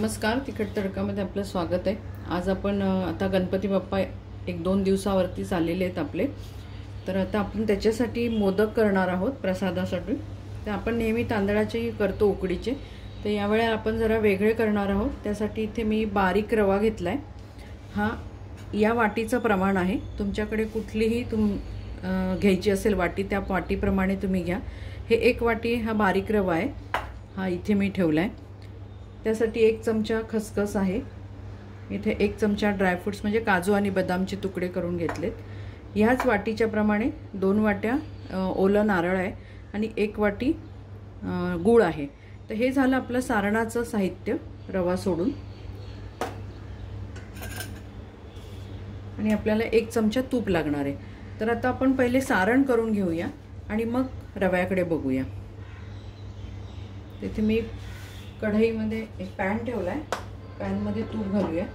नमस्कार, तिखट तडकामध्ये आपलं स्वागत आहे। आज आपण आता गणपती बाप्पा 1-2 दिवसावरती चाललेले आहेत आपले। तर आता आपण त्याच्यासाठी मोदक करणार आहोत प्रसादासाठी। तर आपण नेहमी तांदळाचे करतो उकडीचे, तर यावेळी आपण जरा वेगळे करणार आहोत। त्यासाठी इथे मी बारीक रवा घेतलाय। हा या वाटीचं प्रमाण आहे। तुमच्याकडे कुठलीही घ्यायची असेल वाटी, त्या वाटीप्रमाणे तुम्ही घ्या। हे 1 वाटी हा बारीक रवा आहे, हा इथे मी ठेवलाय। त्यासाठी 1 चमचा खसखस आहे, इथे 1 चमचा ड्रायफ्रुट्स म्हणजे काजू आणि बदामचे तुकडे करून घेतलेत। ह्याच वाटीच्या प्रमाणे 2 वाट्या ओलं नारळ आहे आणि 1 वाटी गूळ आहे। तर हे झालं आपलं सारणाचं साहित्य रवा सोडून। आणि आपल्याला 1 चमचा तूप लागणार आहे। तर आता आपण पहिले सारण करून घेऊया आणि मग रव्याकडे बघूया। तिथे मी कढईमध्ये एक पॅन ठेवलाय, पॅन मध्ये तूप घालूया।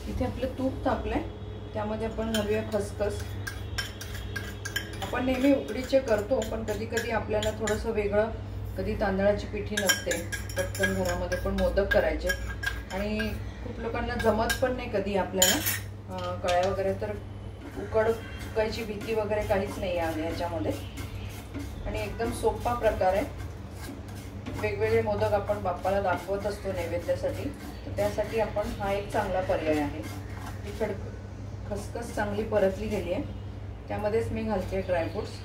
इथे आपलं तूप तापलंय, त्यामध्ये आपण घालूया खसखस। आपण नेहमी उकडीचे करतो, पण कधी कधी आपल्याला थोडंसं वेगळं, कधी तांदळाची पिठी नसते, पटकन घरामध्ये पण मोदक करायचे आणि खूप लोकांना जमत पण नाही कधी आपल्याला कळ्या वगैरे, तर उकड चुकायची भीती वगैरे काहीच नाही आहे याच्यामध्ये आणि एकदम सोपा प्रकार आहे। वेगवेगळे मोदक आपण बाप्पाला दाखवत असतो नैवेद्यासाठी, तर त्यासाठी आपण हा एक चांगला पर्याय आहे। तिखट खसखस चांगली परतली गेली आहे, त्यामध्येच मी घालते ड्रायफ्रुट्स।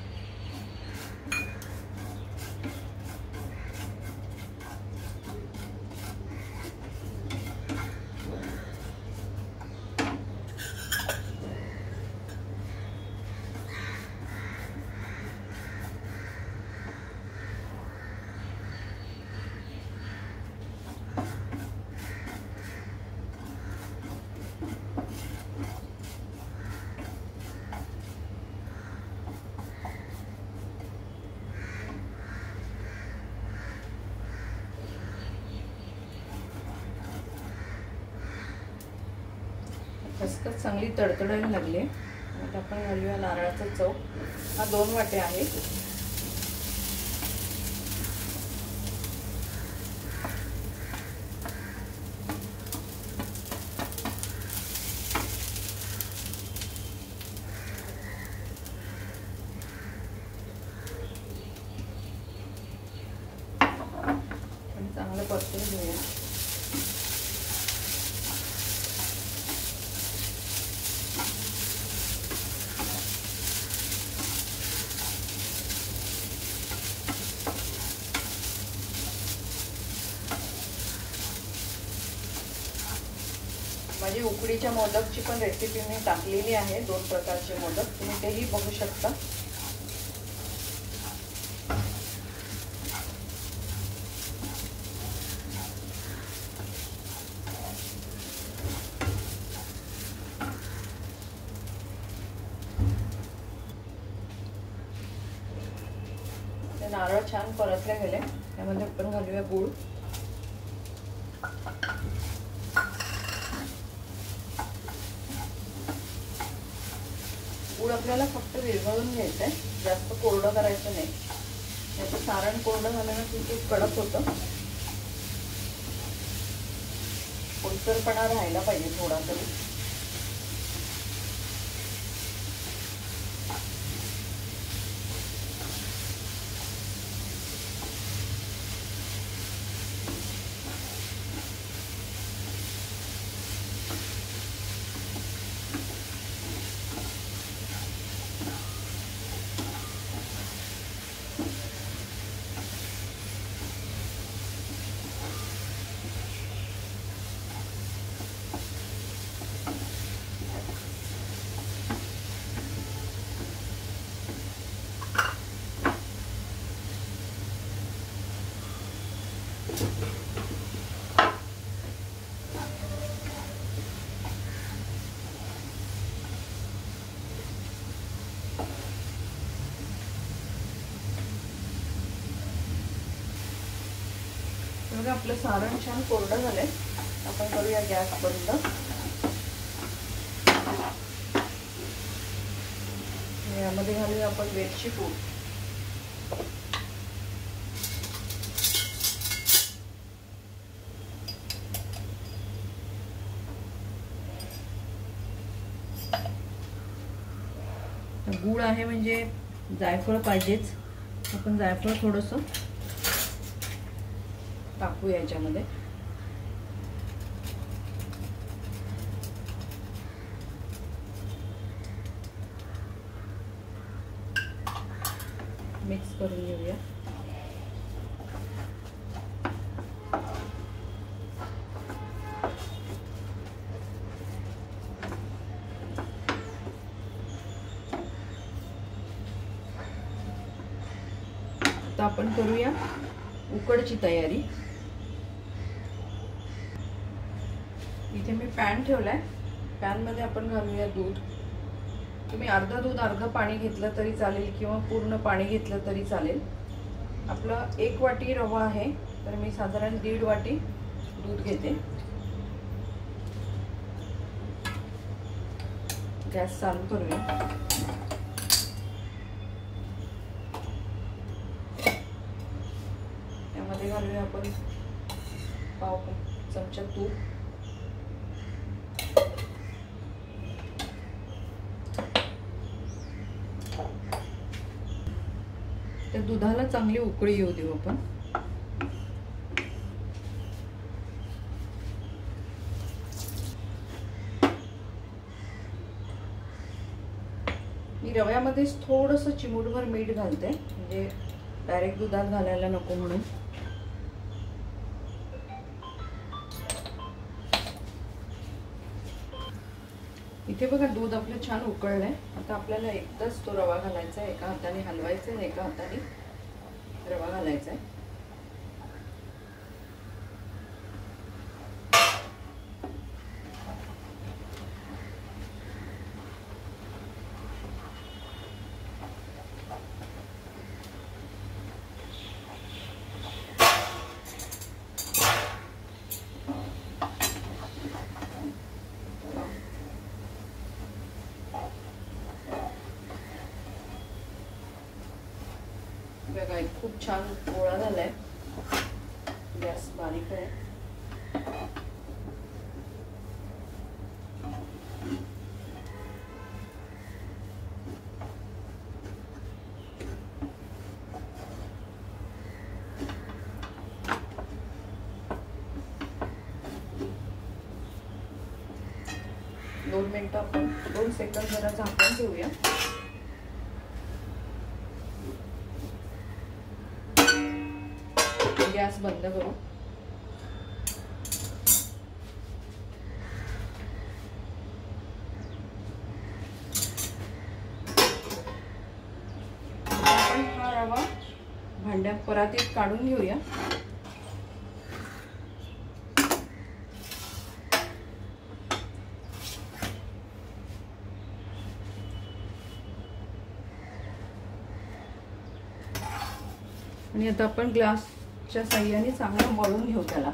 खसखस चांगली तडतडायला लागली आहे। आता आपण घालूया नारळाचा चव। हा 2 वाटे आहे। चांगलं परतून घेऊया। माझी उकडीच्या मोदकची पण रेसिपी मी टाकलेली आहे, 2 प्रकारचे मोदक, तुम्ही तेही बघू शकता। ते नारळ छान परतले गेले, त्यामध्ये आपण घालूया गूळ। गूळ आपल्याला फक्त विरघळून घ्यायचं आहे, जास्त कोरडं करायचं नाही। याचं सारण कोरडं झालं ना की ते कडक होतं, ओलसरपणा राहायला पाहिजे थोडा तरी। बघा आपलं सारण छान कोरडं झालंय. आपण करूया गॅस बंद. यामध्ये घालूया आपण वेलची पूड. गूळ आहे म्हणजे जायफळ पाहिजेच. आपण जायफळ थोडंसं टाकूया याच्यामध्ये. मिक्स करून घेऊया. आता आपण करूया उकडची तयारी. इथे मी पॅन ठेवलाय. पॅन मध्ये आपण घालूया दूध. तुम्ही अर्धा दूध अर्धा पाणी घेतलं तरी चालेल किंवा पूर्ण पाणी घेतलं तरी चालेल. आपलं 1 वाटी रवा आहे तर मी साधारण 1.5 वाटी दूध घेते. गॅस चालू करूया. त्यामध्ये घालूया आपण पाव चमचा तूप. त्या दुधाला चांगली उकळी येऊ देऊ आपण. मी रव्यामध्येच थोडंसं चिमूटभर मीठ घालते म्हणजे डायरेक्ट दुधात घालायला नको म्हणून. इथे बघा दूध आपलं छान उकळलंय. आता आपल्याला एकदाच तो रवा घालायचा आहे. एका हाताने हलवायचा आहे, एका हाताने रवा घालायचा आहे. बघा खूप छान गोळा झालाय. गॅस बारीक आहे. दोन मिनिटं आपण 2 सेकंद जरा झाकून ठेवूया. गॅस बंद करू. आपण हा रवा भांड्यात परातीत काढून घेऊया. आणि आता आपण ग्लासच्या साहाय्याने चांगलं मळून घेऊ त्याला.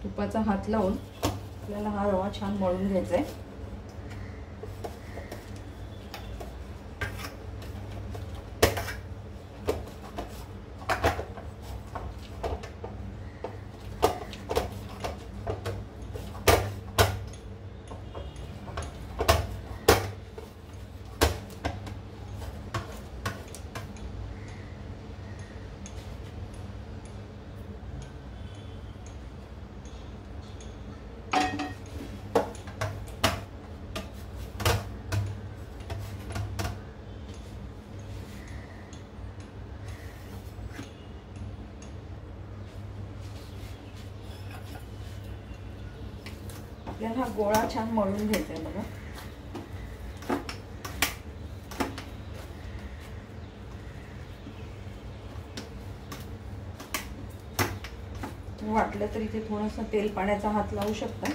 तुपाचा हात लावून आपल्याला हा रवा छान मळून घ्यायचा आहे. आपल्याला हा गोळा छान मळून घ्यायचा आहे बघा. वाटलं तर इथे थोडासा तेल पाण्याचा हात लावू शकता.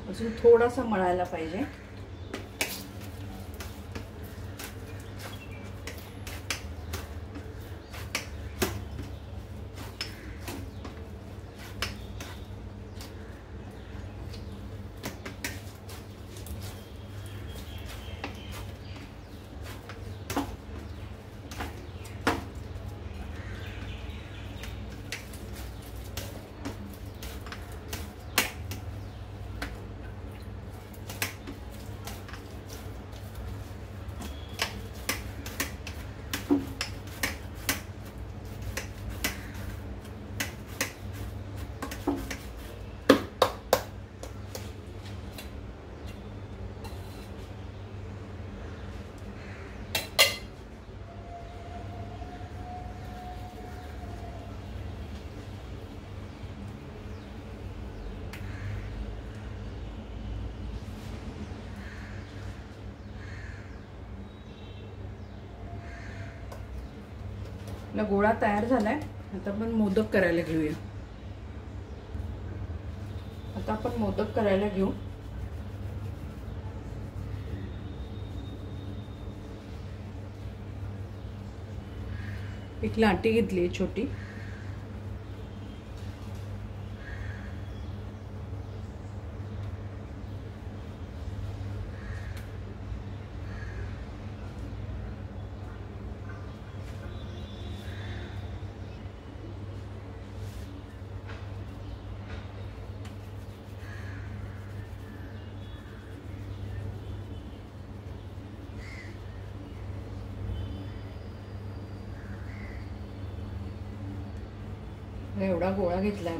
अजून थोडासा मळायला पाहिजे. आपला गोळा तयार झालाय. आता आपण मोदक करायला घेऊया. एक लाटी घेतली छोटी. एवढा गोळा घेतलाय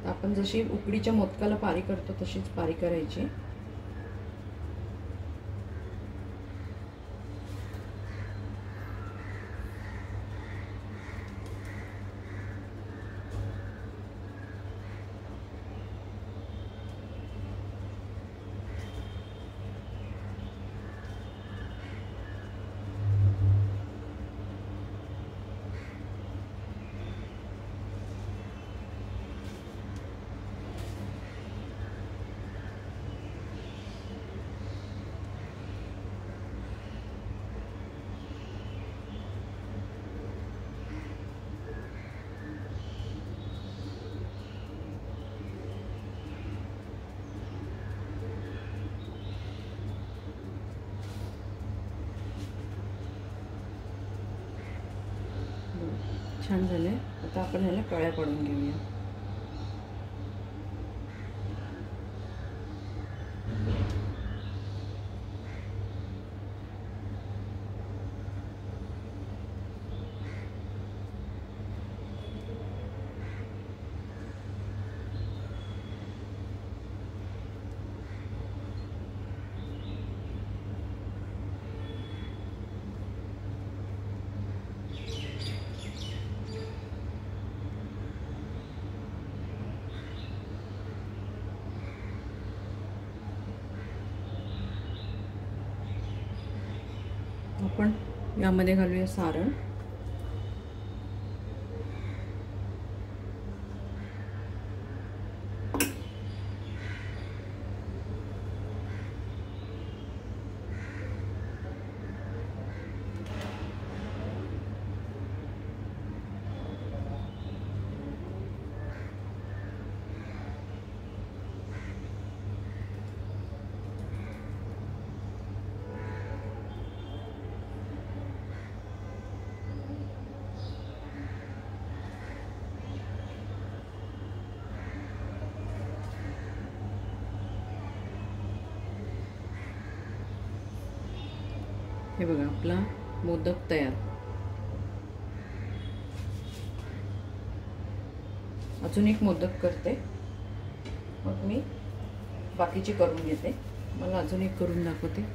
आपण जशी उकडीच्या मोदकाला पारी करतो तशीच पारी करायची. छान झाले. आता आपण ह्याला कळ्या पडून घेऊया. आपण यामध्ये घालूया सारण. हे बघा आपला मोदक तयार. अजून एक मोदक करते, मग मी बाकीची करून घेते. मला अजून एक करून दाखवते.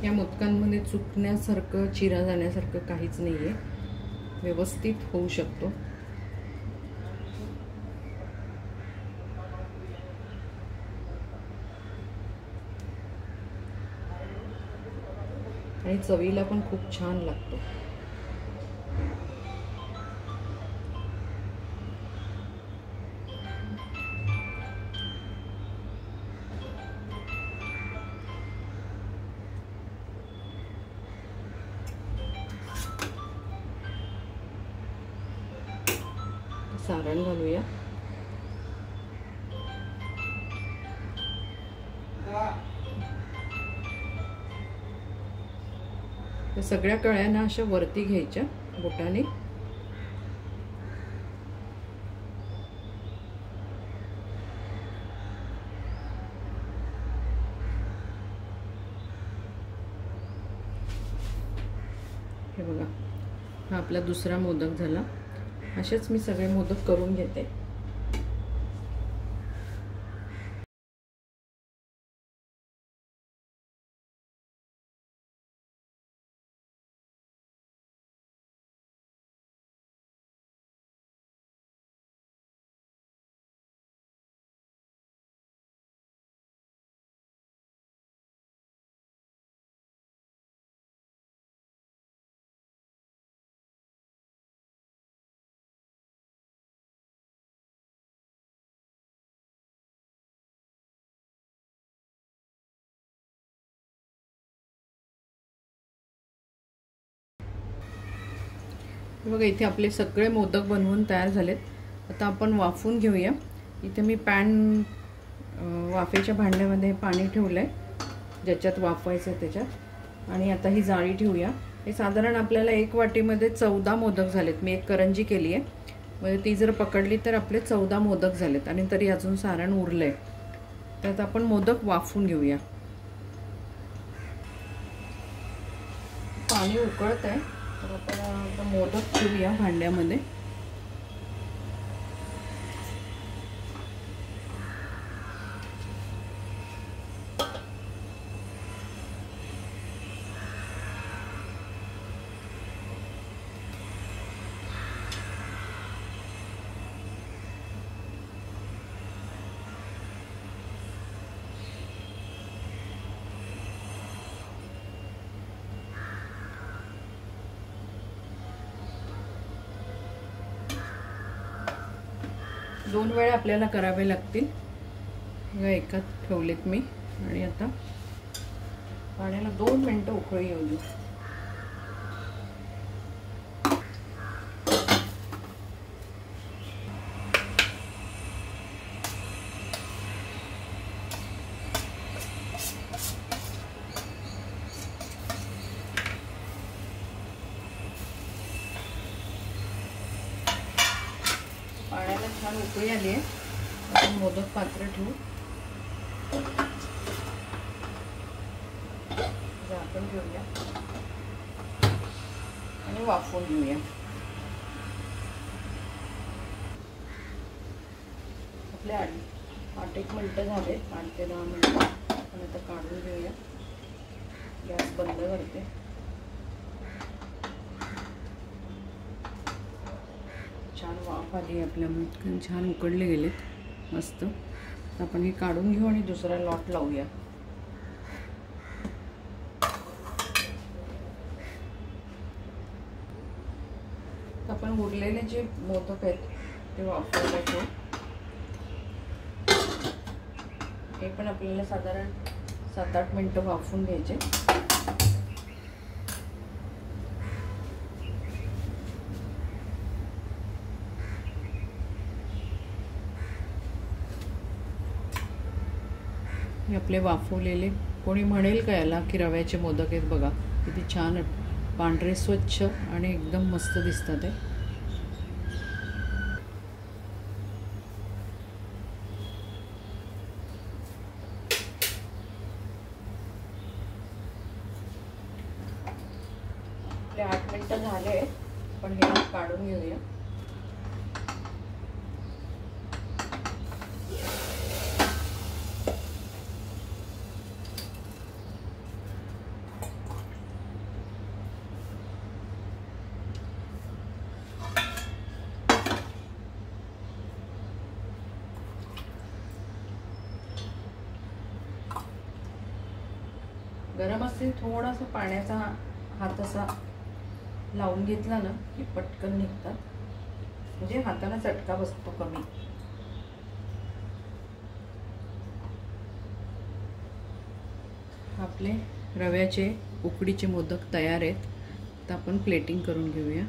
या मोदकांमध्ये चुकण्यासारखं, चिरा जाण्यासारखं काहीच नाहीये. व्यवस्थित होऊ शकतो. आणि चवीला पण खूप छान लागतो. सारण घालूया. तर सगळ्या कळ्यांना अशा वरती घ्यायच्या बोटाने. हे बघा, हा आपला दुसरा मोदक झाला. असेच मी सगळे मोदक करून घेते. बघा, इथे आपले सगळे मोदक बनवून तयार झालेत. आता आपण वाफवून घेऊया. इथे मी वाफेच्या भांड्यामध्ये पाणी ठेवलंय, ज्याच्यात वाफवायचं त्याच्यात. आणि आता ही जाळी ठेवूया. हे साधारण आपल्याला 1 वाटीमध्ये 14 मोदक झालेत. मी एक करंजी केली आहे, म्हणजे ती जर पकडली तर आपले 14 मोदक झालेत. आणि तरी अजून सारण उरलंय. त्यात आपण मोदक वाफवून घेऊया. पाणी उकळत आहे, तर आपण आता मोदक ठेवूया भांड्यामध्ये. दोन वेळा आपल्याला करावे लागतील. एकात ठेवलेत मी. आणि आता पाण्याला 2 मिनिटं उकळी येऊ दे. पाण्याला छान उकळी आली आहे. आपण मोदक पात्र ठेवू. झाकण ठेवूया आणि वाफवून घेऊया. आपले 8-1 मिनिटं झाले. 8 ते 10 मिनिटं. आपण आता काढून घेऊया. गॅस बंद करते. छान वाफ आली. आपल्या मोदकं छान उकडले गेलेत मस्त. आपण हे काढून घेऊ आणि दुसरा लॉट लावूया. आपण उरलेले जे मोदक आहेत ते वाफवायला ठेवू. हे पण आपल्याला साधारण 7-8 मिनिटं वाफवून घ्यायचे. हे आपले वाफवलेले, कोणी म्हणेल का याला की रव्याचे मोदक आहेत. बघा किती छान पांढरे स्वच्छ आणि एकदम मस्त दिसतात ते. आपले 8 मिनिटं झाले, पण हे काढून घेऊया. गरम असते, थोडासा पाण्याचा हात असा लावून घेतला ना की पटकन निघतात, म्हणजे हाताला चटका बसतो कमी. आपले रव्याचे उकडीचे मोदक तयार आहेत. तर आपण प्लेटिंग करून घेऊया.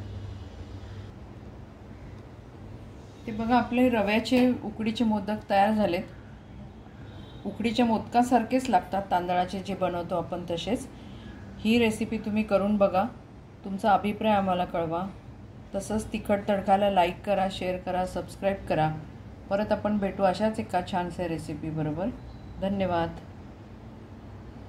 ते बघा आपले रव्याचे उकडीचे मोदक तयार झालेत. उकडीच्या मोदकासारखेच लागतात, तांदळाचे जे बनवतो आपण तसेच. ही रेसिपी तुम्ही करून बघा, तुमचा अभिप्राय आम्हाला कळवा. तसंच तिखट तडकाला लाईक करा, शेअर करा, सबस्क्राईब करा. परत आपण भेटू अशाच एका छानशा रेसिपी बरोबर. धन्यवाद.